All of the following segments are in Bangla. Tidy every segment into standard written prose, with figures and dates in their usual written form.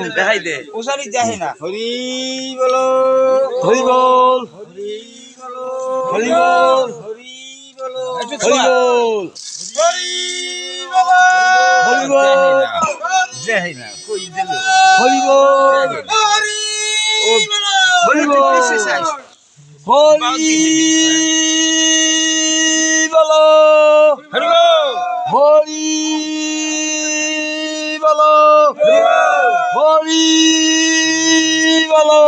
দেখাই দে ওসারি যাহে না হরি বলো হরি বল হরি বল হরি বলো হরি বল হরি বল যাহে না কই দিল হরি বল হরি বল হরি বলো হরি বলো হরি বলো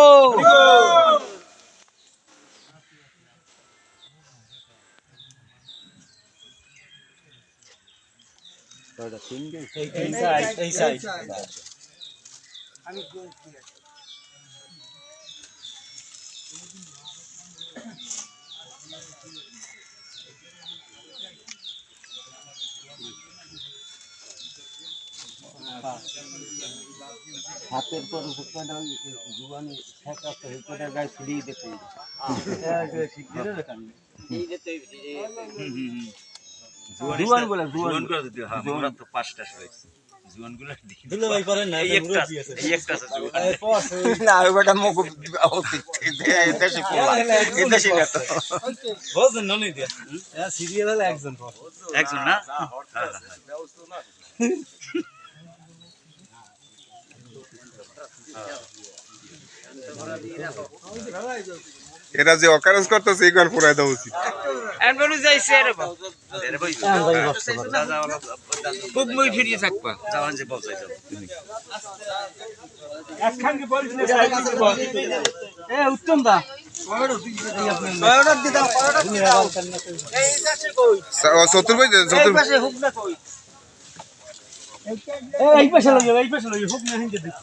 এই সাইড হাতের পর জুয়ানি ঠেকা তো হেঁটে গায়ে ছিড়িয়ে দিতে জুয়ান বলে জুয়ান করে দিতে হ্যাঁ আমরা তো পাঁচটা হয়েছে জুয়ান গুলো দিলে ভাই করেন না এই একটা আছে জুয়ান না ওটা মুখ দেশে পোলা দেশে না তো বলছেন ননি দিয়া সিরিয়াল হলে একজন না এরা যে অকারেন্স করতেছে এই গান পুরাই দেওয়া উচিত এনবনু যাইছে রে বাবা রে ভাই খুব মই ফিরিয়ে থাকবা যাওয়ান যে পৌঁছাই যাও তুমি একখান কি বলিস এ উত্তম দা অর্ডার দিতাম অর্ডার দিতাম এই কাছে কই চতুর ভাই এই চতুর পাশে হুক না কই এই পাশে লই হুক না হিন্দে দিই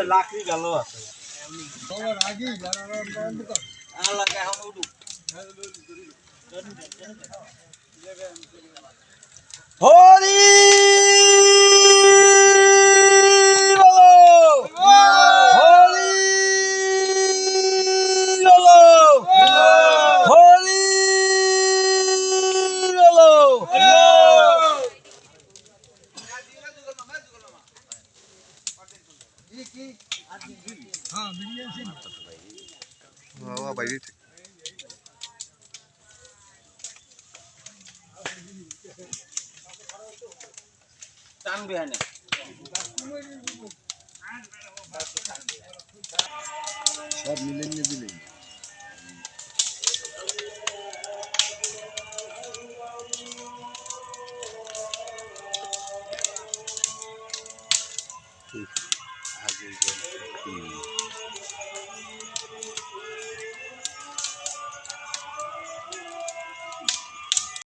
লাকড়ি গেল আছে হরি বলো হরি বলো হরি বলো বাবা বাইরে ঠিক টানবে না সব মিলে নিয়ে দিলেন